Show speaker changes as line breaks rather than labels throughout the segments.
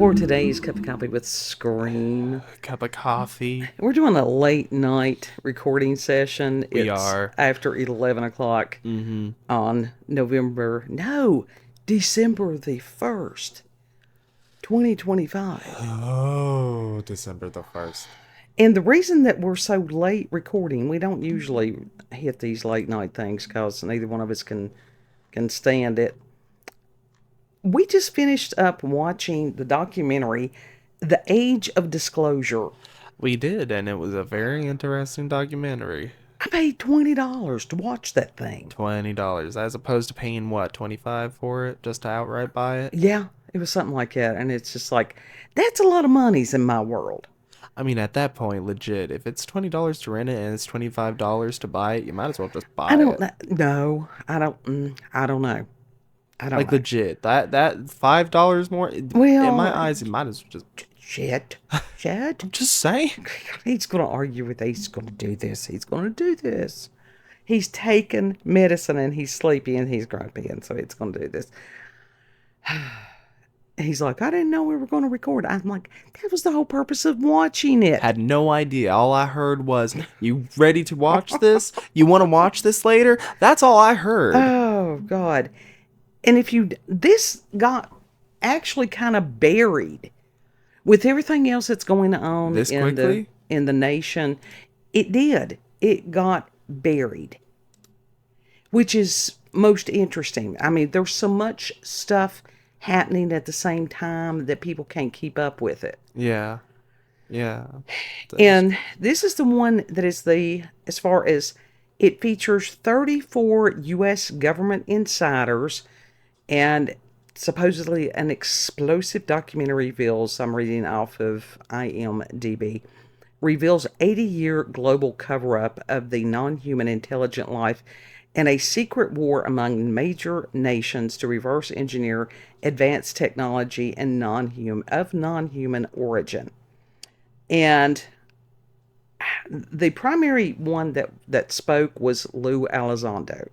for today's cup of coffee with Scream.
Cup of coffee.
We're doing a late night recording session.
We
It's
are.
after 11 o'clock
Mm-hmm.
on December the 1st, 2025.
Oh, December the 1st.
And the reason that we're so late recording, we don't usually hit these late night things because neither one of us can stand it. We just finished up watching the documentary, The Age of Disclosure.
We did, and it was a very interesting documentary.
I paid $20 to watch that thing.
$20, as opposed to paying, what, 25 for it, just to outright buy it?
Yeah, it was something like that. And it's just like, that's a lot of monies in my world.
I mean, at that point, legit, if it's $20 to rent it and it's $25 to buy it, you might as well just buy
I don't
it.
know. I don't know. I don't
Like,
know.
legit, that $5 more, in my
Well,
eyes, it might as well just...
shit.
I'm just saying.
He's going to argue with, he's going to do this. He's going to do this. He's taking medicine and he's sleepy and he's grumpy. And so it's going to do this. He's like, I didn't know we were going to record. I'm like, that was the whole purpose of watching it.
Had no idea. All I heard was, you ready to watch this? You want to watch this later? That's all I heard.
Oh, God. And this got actually kind of buried with everything else that's going on
This quickly?
in the nation. It did. It got buried, which is most interesting. I mean, there's so much stuff happening at the same time that people can't keep up with it.
Yeah. Yeah.
And this is the one that is as far as it features 34 U.S. government insiders, and supposedly an explosive documentary reveals, I'm reading off of IMDb, reveals 80-year global cover-up of the non-human intelligent life and a secret war among major nations to reverse engineer advanced technology and non-human origin. And the primary one that spoke was Lou Elizondo.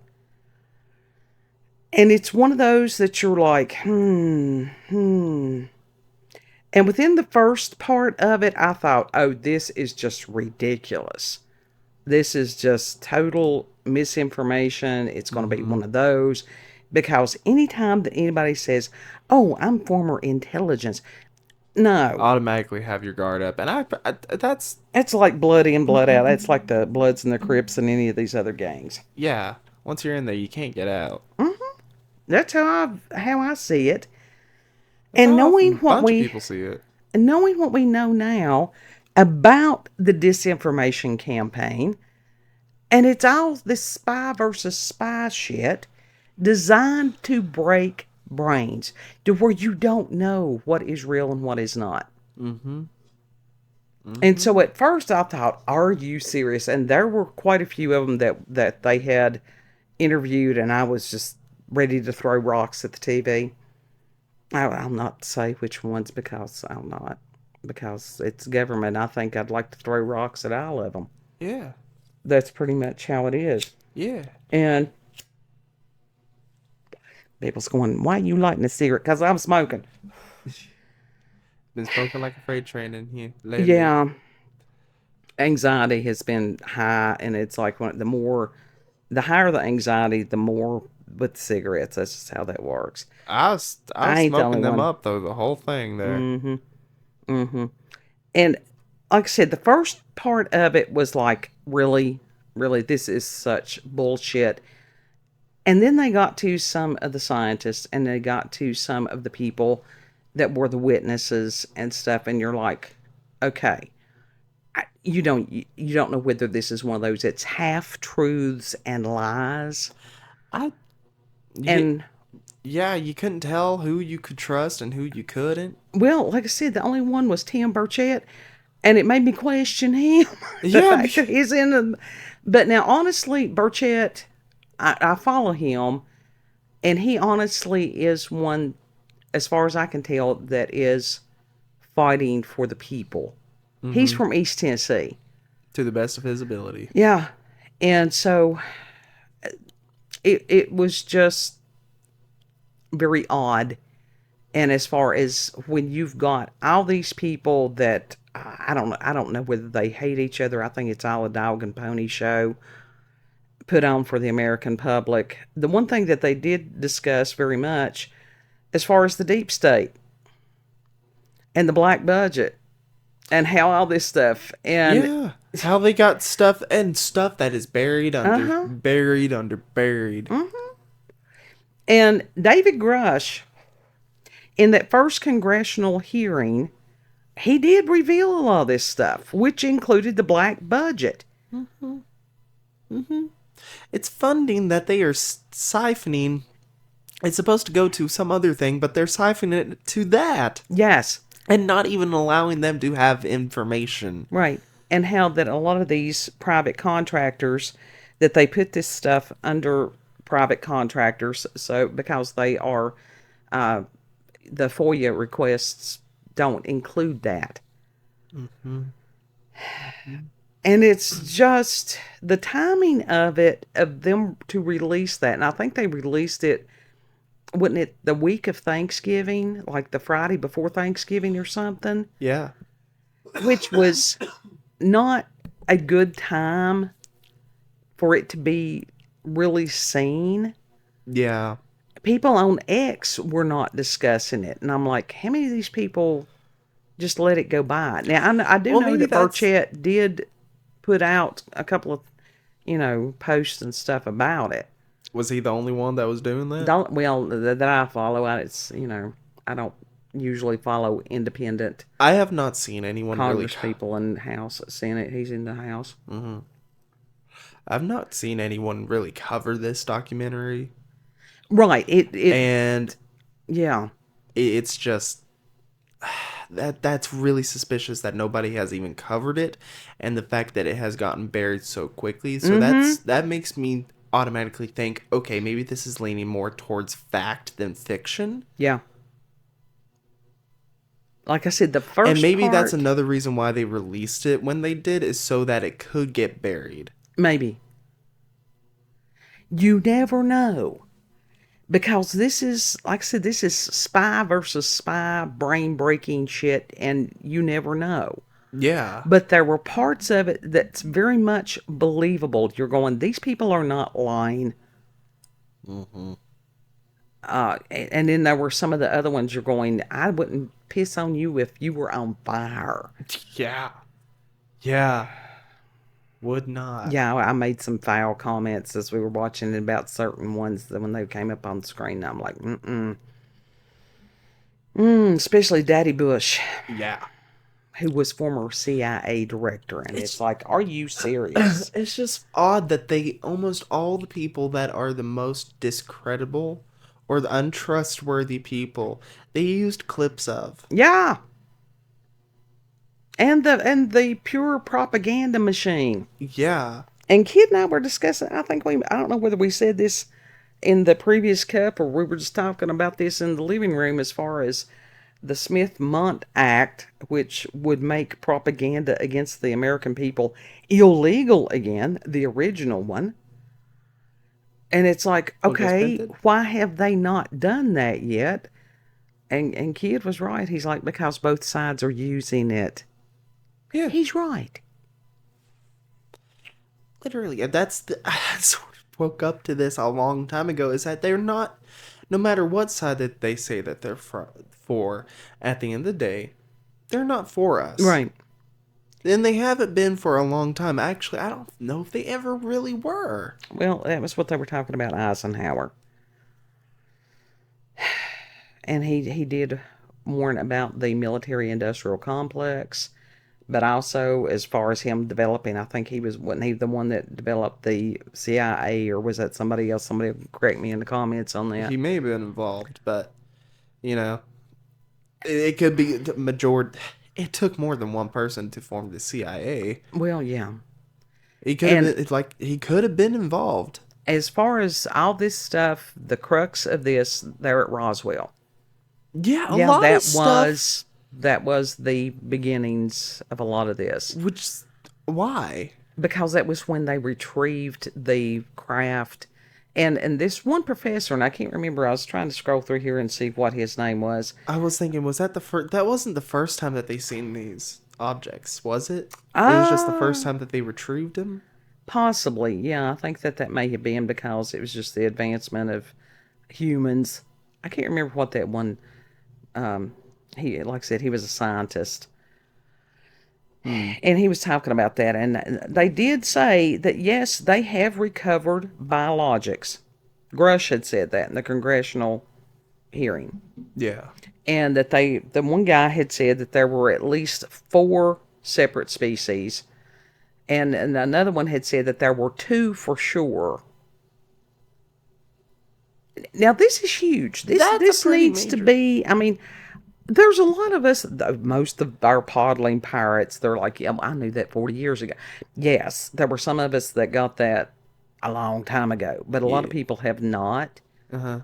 And it's one of those that you're like, And within the first part of it, I thought, oh, this is just ridiculous. This is just total misinformation. It's going to be one of those. Because anytime that anybody says, oh, I'm former intelligence, no.
Automatically have your guard up. And that's...
It's like blood in, blood out. It's like the Bloods and the Crips and any of these other gangs.
Yeah. Once you're in there, you can't get out.
That's how I see it.
That's
and
how
knowing
a bunch of people see it.
knowing what we know now about the disinformation campaign, and it's all this spy versus spy shit designed to break brains to where you don't know what is real and what is not. And so at first I thought, are you serious? And there were quite a few of them that they had interviewed, and I was just ready to throw rocks at the TV. I'll not say which ones because I'll not. Because it's government. I think I'd like to throw rocks at all of them.
Yeah.
That's pretty much how it is.
Yeah.
And people's going, why are you lighting a cigarette? Because I'm smoking.
Been smoking like a freight train in here lately.
Yeah. Anxiety has been high, and it's like the higher the anxiety, the more with cigarettes. That's just how that works.
I was
ain't the
smoking
only
them
one.
up, though, the whole thing there.
And like I said, the first part of it was like, really, really, this is such bullshit. And then they got to some of the scientists, and they got to some of the people that were the witnesses and stuff, and you're like, okay, you don't know whether this is one of those, it's half truths and lies.
Yeah,
And
you couldn't tell who you could trust and who you couldn't.
well, like I said, the only one was Tim Burchett, and it made me question him. The
Yeah,
fact that he's in them. But now, honestly, Burchett, I follow him, and he honestly is one, as far as I can tell, that is fighting for the people. He's from East Tennessee.
to the best of his ability.
Yeah. And so it was just very odd And as far as when you've got all these people that I don't know whether they hate each other. I think it's all a dog and pony show put on for the American public. The one thing that they did discuss very much as far as the deep state and the black budget and how all this stuff and
Yeah. How they got stuff and stuff that is buried under,
uh-huh.
buried under, buried.
And David Grush in that first congressional hearing, he did reveal a lot of this stuff, which included the black budget.
It's funding that they are siphoning. It's supposed to go to some other thing, but they're siphoning it to that.
Yes.
And not even allowing them to have information.
Right. And how that a lot of these private contractors, that they put this stuff under private contractors, so because they are, the FOIA requests don't include that. And it's just the timing of it, of them to release that. And I think they released it, wasn't it the week of Thanksgiving, like the Friday before Thanksgiving or something?
Yeah.
Which was not a good time for it to be really seen.
Yeah.
People on X were not discussing it. And I'm like, how many of these people just let it go by? Now, I do
Well,
know
maybe
that Burchett did put out a couple of, posts and stuff about it.
Was he the only one that was doing that?
Well, that I follow, I don't usually follow independent
I have not seen anyone
Congress
really.
people in the House. Senate, he's in the House.
I've not seen anyone really cover this documentary,
Right.
and
Yeah.
it's just that's really suspicious that nobody has even covered it, and the fact that it has gotten buried so quickly. So that makes me automatically think, okay, maybe this is leaning more towards fact than fiction.
Yeah. Like I said, the first
And maybe that's
part-
another reason why they released it when they did, is so that it could get buried.
Maybe. You never know. Because this is, like I said, this is spy versus spy, brain breaking shit, and you never know.
Yeah.
But there were parts of it that's very much believable. You're going, these people are not lying. And then there were some of the other ones you're going, I wouldn't piss on you if you were on fire.
Yeah. Yeah. Would not.
Yeah, I made some foul comments as we were watching about certain ones that when they came up on the screen. I'm like, especially Daddy Bush,
Yeah.
who was former CIA director. And it's like, are you serious?
It's just odd that they almost all the people that are the most discreditable or the untrustworthy people, they used clips of.
Yeah. And the pure propaganda machine.
Yeah.
And Kid and I were discussing, I don't know whether we said this in the previous cup or we were just talking about this in the living room, as far as the Smith-Mundt Act, which would make propaganda against the American people illegal again, the original one. And it's like, okay, why have they not done that yet? And Kid was right. He's like, because both sides are using it.
Yeah.
He's right.
Literally, and that's I sort of woke up to this a long time ago, is that they're not, no matter what side that they say that they're for, at the end of the day, they're not for us.
Right.
And they haven't been for a long time. Actually, I don't know if they ever really were.
Well, that was what they were talking about Eisenhower. And he did warn about the military-industrial complex. But also, as far as him developing, I think wasn't he the one that developed the CIA, or was that somebody else? Somebody correct me in the comments on that.
He may have been involved, but, it could be the majority. It took more than one person to form the CIA.
Well, yeah.
He could have been involved.
As far as all this stuff, the crux of this, there at Roswell.
Yeah, a lot of stuff.
That was the beginnings of a lot of this.
Why?
Because that was when they retrieved the craft And this one professor, and I can't remember, I was trying to scroll through here and see what his name was.
I was thinking, was that the first? That wasn't the first time that they seen these objects, was it? It was just the first
Uh,
time that they retrieved them.
Possibly, yeah. I think that may have been because it was just the advancement of humans. I can't remember what that one. He, like I said, he was a scientist, and he was talking about that. And they did say that yes, they have recovered biologics. Grush had said that in the congressional hearing,
Yeah.
and that the one guy had said that there were at least 4 separate species, and another one had said that there were 2 for sure. Now this is huge. This
pretty
needs to
major.
be. I mean, there's a lot of us. Most of our podling pirates, they're like, yeah, I knew that 40 years ago. Yes, there were some of us that got that a long time ago, but a lot of
Yeah.
people have not.
Uh huh.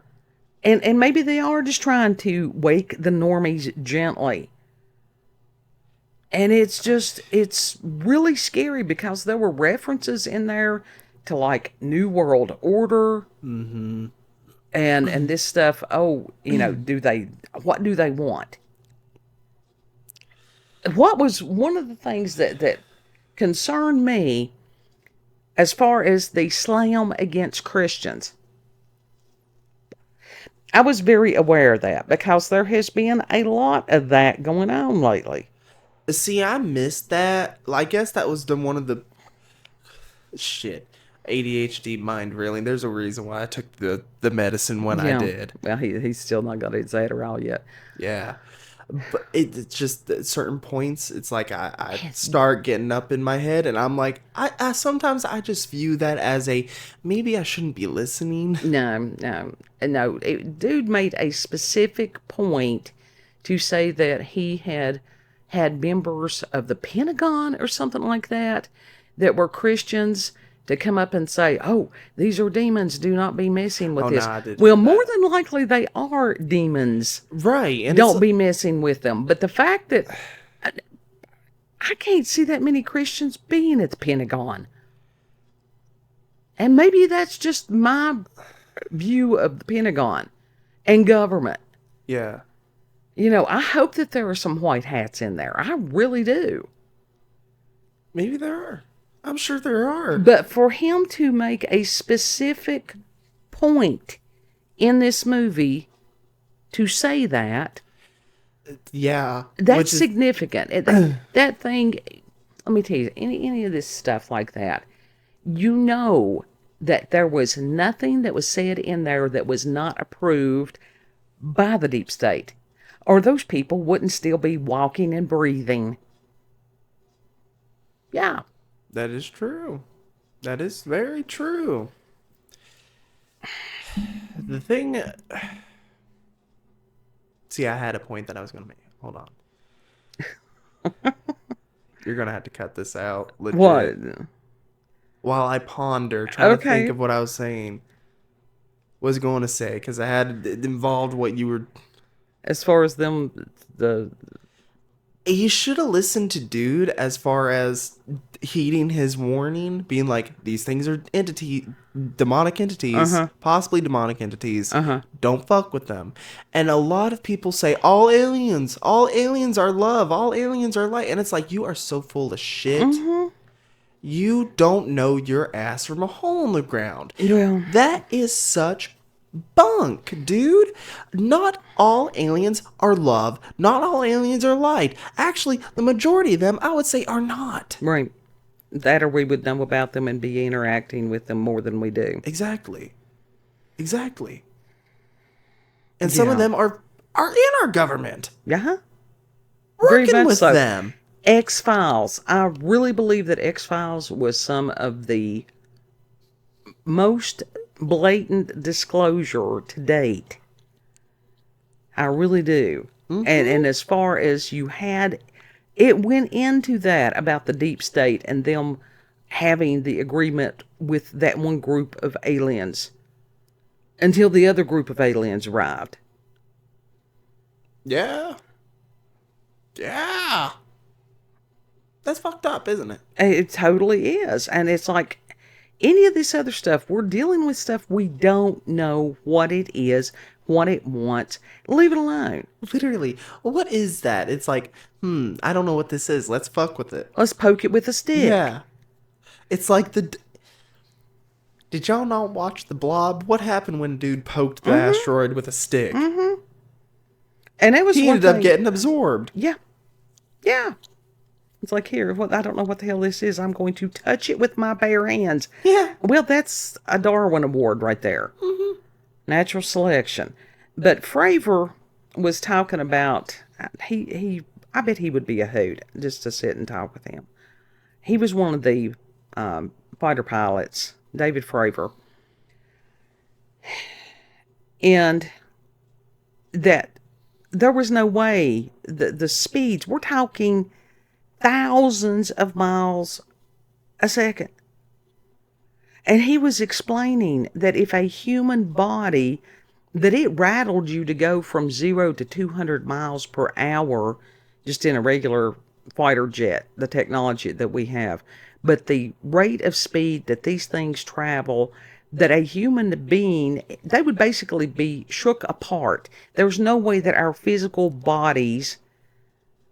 And maybe they are just trying to wake the normies gently. And it's really scary because there were references in there to like New World Order, and this stuff. Oh, what do they want? What was one of the things that concerned me as far as the slam against Christians? I was very aware of that because there has been a lot of that going on lately.
See, I missed that. I guess that was one of the shit. ADHD mind reeling. There's a reason why I took the medicine when I
Yeah.
did.
Well, he's still not got his Adderall yet.
Yeah. But it's just at certain points, it's like I start getting up in my head, and I'm like, I sometimes I just view that as a maybe I shouldn't be listening.
No. Dude made a specific point to say that he had members of the Pentagon or something like that were Christians to come up and say, "Oh, these are demons. Do not be messing with
Oh,
this."
no, I did
Well,
hear
more
that.
than likely they are demons.
Right, and
Don't be messing with them. But the fact that I can't see that many Christians being at the Pentagon. And maybe that's just my view of the Pentagon and government.
yeah,
I hope that there are some white hats in there. I really do.
maybe there are. I'm sure there are.
But for him to make a specific point in this movie to say that,
Yeah,
that's
which is
significant. That thing, let me tell you, any of this stuff like that, that there was nothing that was said in there that was not approved by the deep state, or those people wouldn't still be walking and breathing. Yeah.
that is true. That is very true. The thing. See, I had a point that I was gonna make. Hold on. You're gonna have to cut this out. Legit.
What?
While I ponder, trying to think
Okay.
of what I was saying. Was going to say because I had it involved what you were.
As far as them, the
You should have listened to dude as far as heeding his warning, being like, these things are demonic entities, possibly demonic entities. Don't fuck with them. And a lot of people say all aliens are love, all aliens are light, and it's like, you are so full of shit. You don't know your ass from a hole in the ground.
Well,
That is such bunk, dude. Not all aliens are love. Not all aliens are light. Actually, the majority of them, I would say, are not.
right. That or we would know about them and be interacting with them more than we do.
Exactly. And some of
Yeah.
them are in our government.
Yeah. Very
Working
much
with
so.
them.
X-Files. I really believe that X-Files was some of the most blatant disclosure to date. I really do. And as far as it went into that about the deep state and them having the agreement with that one group of aliens until the other group of aliens arrived.
Yeah. That's fucked up, isn't it?
It totally is. And it's like, Any of this other stuff, we're dealing with stuff we don't know what it is, what it wants. Leave it alone.
Literally. Well, what is that? It's like, I don't know what this is. Let's fuck with it.
Let's poke it with a stick.
Yeah. It's like Did y'all not watch The Blob? What happened when dude poked the asteroid with a stick?
And it was
He
one
ended up
thing-
getting absorbed.
Yeah. Yeah. It's like, here, I don't know what the hell this is. I'm going to touch it with my bare hands.
Yeah.
Well, that's a Darwin Award right there. Natural selection. But Fravor was talking about, I bet he would be a hoot just to sit and talk with him. He was one of the fighter pilots, David Fravor. And that there was no way, the speeds, we're talking thousands of miles a second. And he was explaining that if a human body, that it rattled you to go from 0 to 200 miles per hour just in a regular fighter jet, the technology that we have. But the rate of speed that these things travel, that a human being, they would basically be shook apart. There's no way that our physical bodies,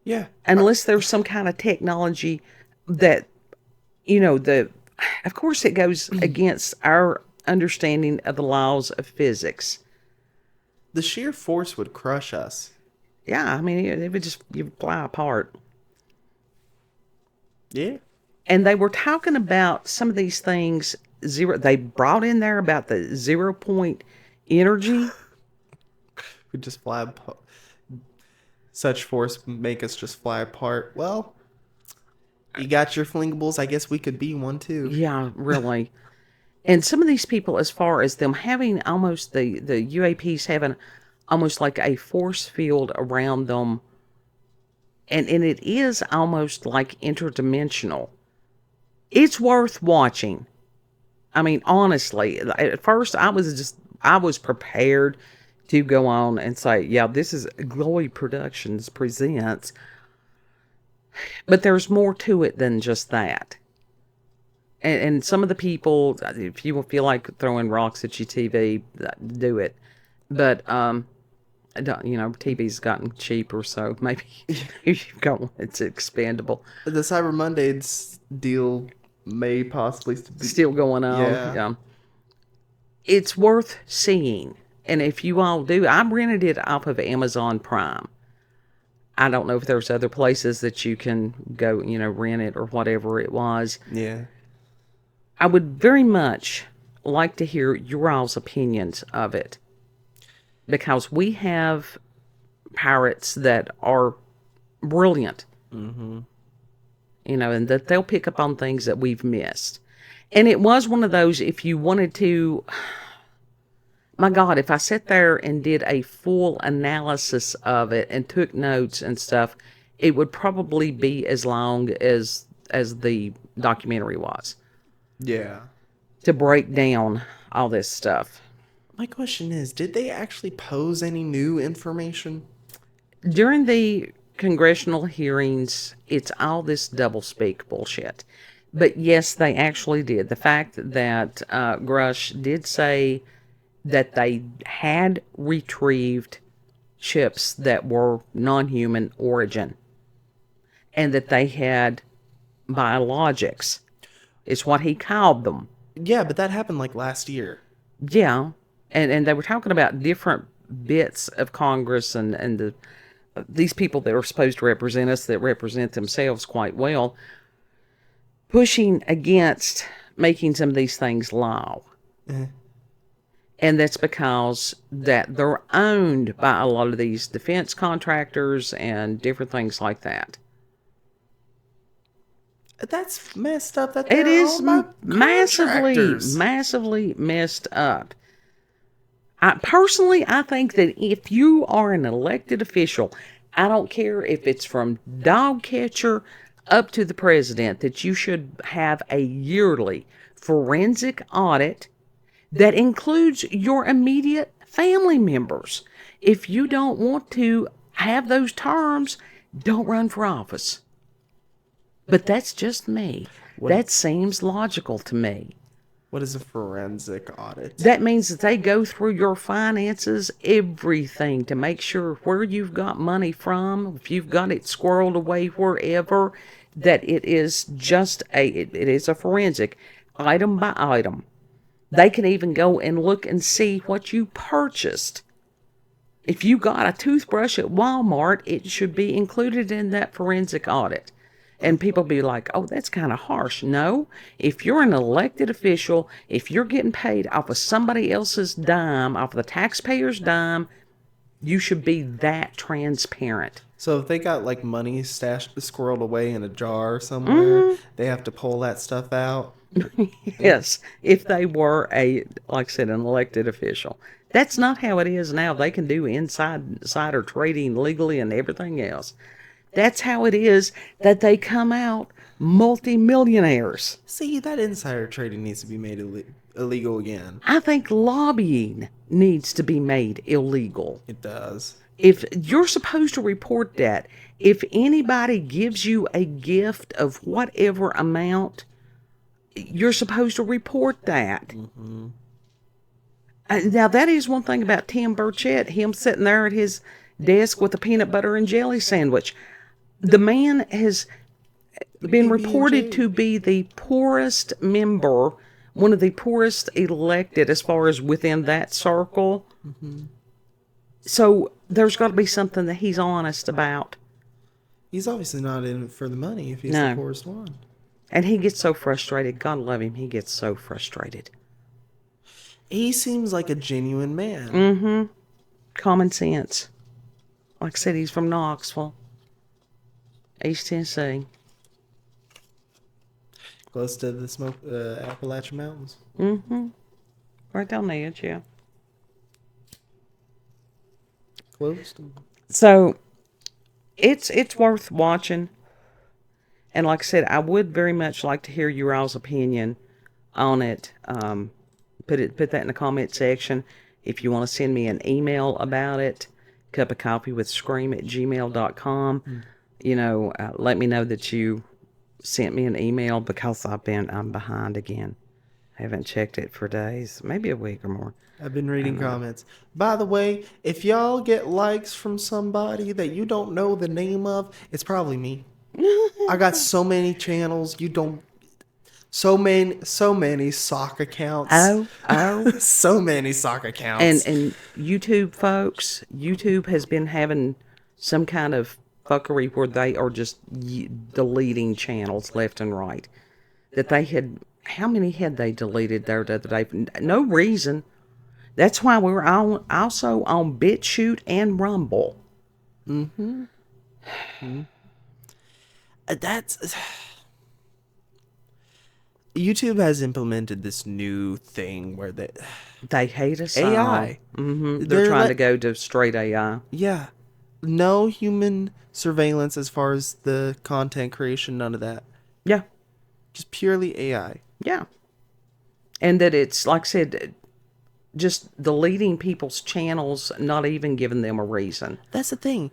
Yeah.
unless there's some kind of technology that, of course it goes against our understanding of the laws of physics.
The sheer force would crush us.
Yeah, I mean, it would just, you would fly apart.
Yeah.
And they were talking about some of these things, they brought in there about the 0 point energy.
We just fly apart. Such force make us just fly apart. Well, you got your flingables. I guess we could be one too.
Yeah, really. And some of these people, as far as them having almost the UAPs having almost like a force field around them, and it is almost like interdimensional. It's worth watching. I mean, honestly, at first I was prepared to go on and say, yeah, this is Glowy Productions presents. But there's more to it than just that. And some of the people, if you feel like throwing rocks at your TV, do it. But, TV's gotten cheaper, so maybe you've got one that's expandable.
The Cyber Mondays deal may possibly be
Still going on. Yeah. It's worth seeing. And if you all do, I rented it off of Amazon Prime. I don't know if there's other places that you can go, rent it or whatever it was.
Yeah.
I would very much like to hear your all's opinions of it. Because we have pirates that are brilliant. Mm-hmm. And that they'll pick up on things that we've missed. And it was one of those, if you wanted to, my God, if I sat there and did a full analysis of it and took notes and stuff, it would probably be as long as the documentary was.
Yeah.
To break down all this stuff.
My question is, did they actually pose any new information?
During the congressional hearings, it's all this doublespeak bullshit. But yes, they actually did. The fact that Grush did say that they had retrieved ships that were non-human origin. And that they had biologics. Is what he called them.
Yeah, but that happened like last year.
Yeah. And they were talking about different bits of Congress and these people that are supposed to represent us, that represent themselves quite well, pushing against making some of these things law. And that's because that they're owned by a lot of these defense contractors and different things like that.
That's messed up. That
It is
massively
massively messed up. I think that if you are an elected official, I don't care if it's from dog catcher up to the president, that you should have a yearly forensic audit that includes your immediate family members. If you don't want to have those terms, don't run for office. But that's just me. That seems logical to me.
What is a forensic audit?
That means that they go through your finances, everything, to make sure where you've got money from, if you've got it squirreled away wherever, that it is it is a forensic, item by item. They can even go and look and see what you purchased. If you got a toothbrush at Walmart, it should be included in that forensic audit. And people be like, oh, that's kind of harsh. No, if you're an elected official, if you're getting paid off of somebody else's dime, off of the taxpayer's dime, you should be that transparent.
So if they got like money squirreled away in a jar somewhere, they have to pull that stuff out.
Yes, if they were like I said, an elected official. That's not how it is now. They can do insider trading legally and everything else. That's how it is that they come out multimillionaires.
See, that insider trading needs to be made illegal again.
I think lobbying needs to be made illegal.
It does.
If you're supposed to report that, if anybody gives you a gift of whatever amount, you're supposed to report that. Mm-hmm. Now, that is one thing about Tim Burchett, him sitting there at his desk with a peanut butter and jelly sandwich. The man has been reported to be the poorest member, one of the poorest elected as far as within that circle. Mm-hmm. So there's got to be something that he's honest about.
He's obviously not in it for the money if he's the poorest one.
And he gets so frustrated. God love him. He gets so frustrated.
He seems like a genuine man.
Mm-hmm. Common sense. Like I said, he's from Knoxville, East Tennessee.
Close to the Appalachian Mountains.
Mm-hmm. Right down the edge, yeah.
Close.
So, it's worth watching. And like I said, I would very much like to hear your all's opinion on it. Put that in the comment section. If you want to send me an email about it, cupofcoffeewithscream@gmail.com. You know, let me know that you sent me an email, because I'm behind again. I haven't checked it for days, maybe a week or more.
I've been reading comments. By the way, if y'all get likes from somebody that you don't know the name of, it's probably me. I got so many channels. So many sock accounts.
Oh.
So many sock accounts.
And YouTube folks, YouTube has been having some kind of fuckery where they are just deleting channels left and right. That they had, how many had they deleted there the other day? No reason. That's why we were also on BitChute and Rumble.
Mm-hmm. That's... YouTube has implemented this new thing where
they hate us.
AI.
Mm-hmm. They're trying to go to straight AI.
Yeah. No human surveillance as far as the content creation, none of that.
Yeah.
Just purely AI.
Yeah. And that it's, like I said, just deleting people's channels, not even giving them a reason.
That's the thing.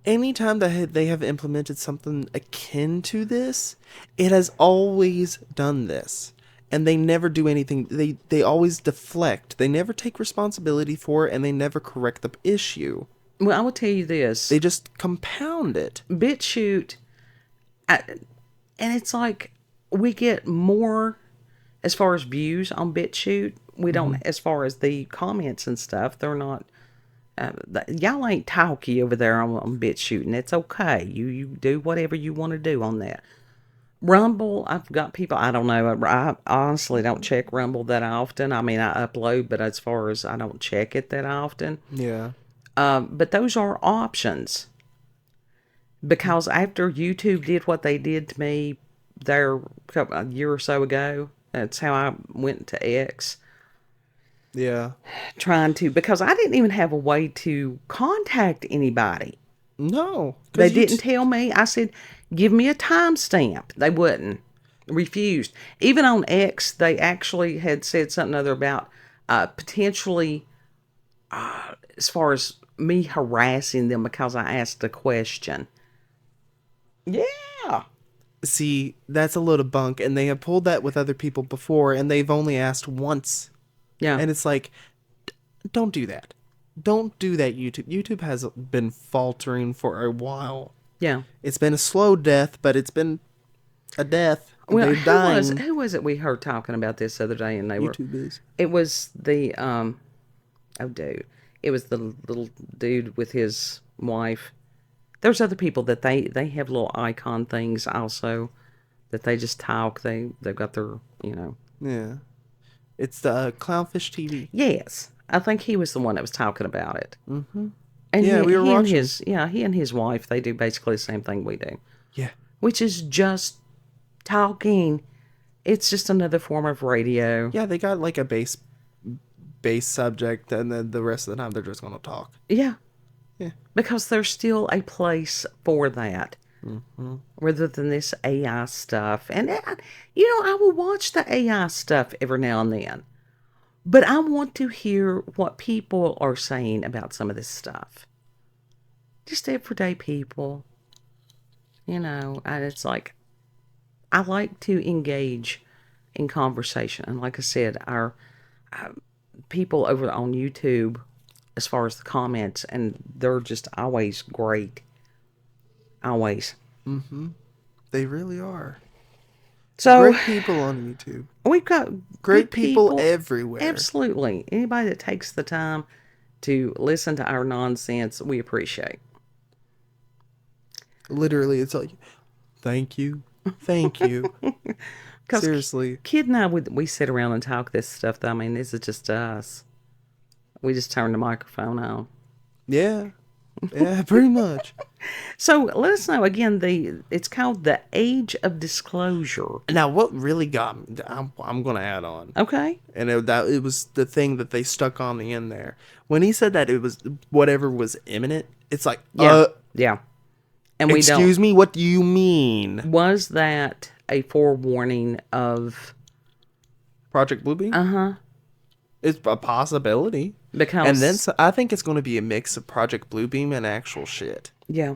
Anytime that they have implemented something akin to this, it has always done this. And they never do anything. They always deflect. They never take responsibility for it, and they never correct the issue.
Well, I will tell you this.
They just compound it.
BitChute, and it's like we get more as far as views on BitChute. We don't, as far as the comments and stuff, they're not... y'all ain't talky over there on BitChute, and it's okay. You do whatever you want to do on that. Rumble, I've got people, I don't know. I honestly don't check Rumble that often. I mean, I upload, but as far as I don't check it that often.
Yeah.
But those are options. Because after YouTube did what they did to me there a year or so ago, that's how I went to X.
Yeah.
Because I didn't even have a way to contact anybody.
No.
They didn't tell me. I said, give me a timestamp. They wouldn't. Refused. Even on X, they actually had said something other about potentially, as far as me harassing them because I asked a question. Yeah.
See, that's a load of bunk, and they have pulled that with other people before, and they've only asked once.
Yeah.
And it's like, don't do that. Don't do that, YouTube. YouTube has been faltering for a while.
Yeah.
It's been a slow death, but it's been a death.
Well,
They're dying.
who was it we heard talking about this the other day, and they were.
YouTube is.
It was the oh dude, it was the little dude with his wife. There's other people that they have little icon things also that they just talk. They've got their
Yeah. It's the Clownfish TV.
Yes, I think he was the one that was talking about it.
Mm-hmm.
And
Yeah, we were
he and
watching.
he and his wife, they do basically the same thing we do,
Yeah.
which is just talking. It's just another form of radio.
Yeah, they got like a base subject, and then the rest of the time they're just gonna talk.
Yeah.
Yeah.
Because there's still a place for that.
Mm-hmm.
Rather than this AI stuff. And, I will watch the AI stuff every now and then. But I want to hear what people are saying about some of this stuff. Just everyday people. And it's like, I like to engage in conversation. And like I said, our people over on YouTube, as far as the comments, and they're just always great. Always.
Mm-hmm. They really are.
So
great people on YouTube.
We've got
great people everywhere.
Absolutely. Anybody that takes the time to listen to our nonsense, we appreciate.
Literally, it's like, thank you. Thank you. Seriously.
Kid and I, we sit around and talk this stuff. I mean, this is just us. We just turn the microphone on.
Yeah. Yeah, pretty much.
So let us know again. It's called The Age of Disclosure.
Now, what really got me, I'm going to add on.
Okay.
And it was the thing that they stuck on the end there. When he said that it was whatever was imminent, it's like,
yeah. And
excuse me, what do you mean?
Was that a forewarning of
Project Bluebeam?
Uh-huh.
It's a possibility.
Because,
and then I think it's going to be a mix of Project Bluebeam and actual shit.
Yeah.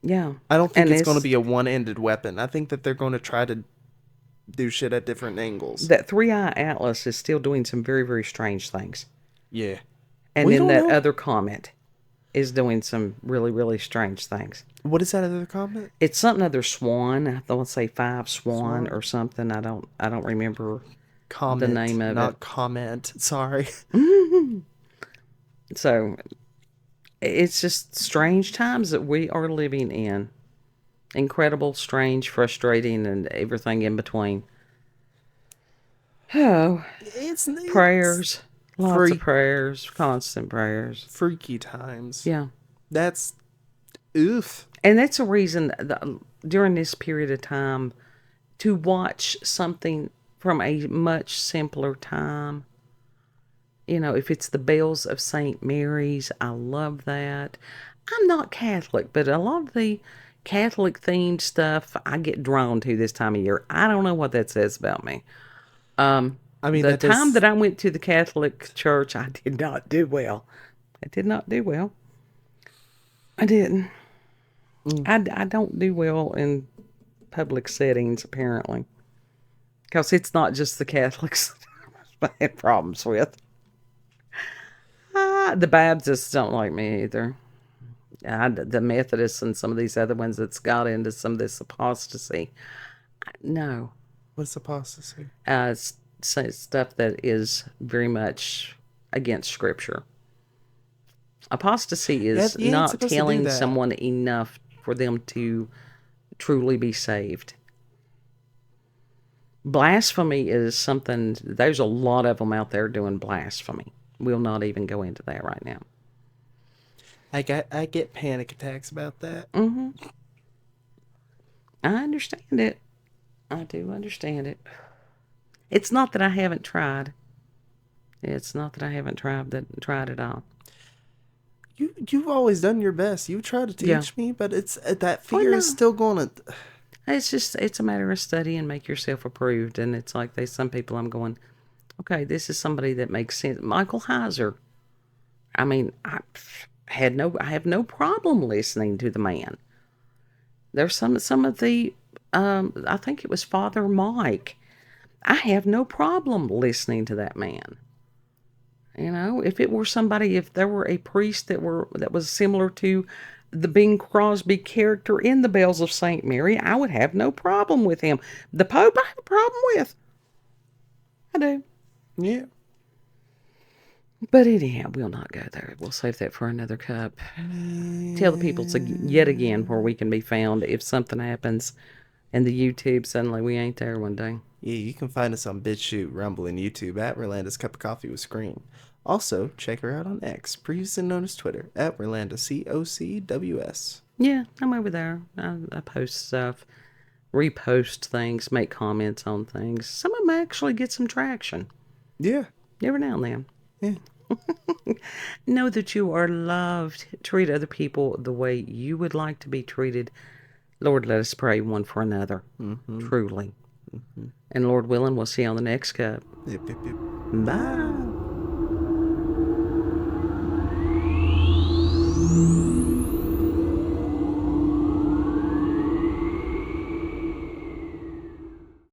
Yeah.
I don't think it's going to be a one-ended weapon. I think that they're going to try to do shit at different angles.
That 3-Eye Atlas is still doing some very, very strange things.
Yeah.
And then that other comment is doing some really, really strange things.
What is that other comment?
It's something other Swan. I don't say 5 Swan or something. I don't remember the name of
not comment. Sorry.
So it's just strange times that we are living in. Incredible, strange, frustrating, and everything in between. Oh, it's prayers. Lots of prayers, constant prayers.
Freaky times.
Yeah.
That's, oof.
And that's a reason during this period of time to watch something from a much simpler time. If it's the bells of St. Mary's, I love that. I'm not Catholic, but a lot of the Catholic themed stuff I get drawn to this time of year. I don't know what that says about me. I mean, the time that I went to the Catholic church, I did not do well. I did not do well. I didn't. I don't do well in public settings, apparently. Because it's not just the Catholics I had problems with. The Baptists don't like me either. The Methodists and some of these other ones that's got into some of this apostasy. No.
What's apostasy?
Stuff that is very much against Scripture. Apostasy is not telling someone enough for them to truly be saved. Blasphemy is something, there's a lot of them out there doing blasphemy. We'll not even go into that right now.
I get panic attacks about that.
Mm-hmm. I understand it. I do understand it. It's not that I haven't tried. It's not that I haven't tried it all.
You've always done your best. You try to teach me, but it's that fear is still going to.
It's a matter of study and make yourself approved. And it's like some people I'm going, okay, this is somebody that makes sense. Michael Heiser. I mean, I have no problem listening to the man. There's some of the, I think it was Father Mike. I have no problem listening to that man. You know, if it were somebody, if there were a priest that was similar to the Bing Crosby character in the Bells of St. Mary, I would have no problem with him. The Pope, I have a problem with. I do.
Yeah.
But anyhow, we'll not go there. We'll save that for another cup. Tell the people yet again where we can be found if something happens and the YouTube suddenly we ain't there one day.
Yeah, you can find us on BitChute, Rumble, and YouTube at Rolanda's Cup of Coffee with Scream. Also, check her out on X, previously known as Twitter, at Rolanda COCWS.
Yeah, I'm over there. I post stuff, repost things, make comments on things. Some of them actually get some traction.
Yeah.
Every now and then.
Yeah.
Know that you are loved. Treat other people the way you would like to be treated. Lord, let us pray one for another. Mm-hmm. Truly. Mm-hmm. And Lord willing, we'll see you on the next cup.
Yep, yep, yep.
Bye.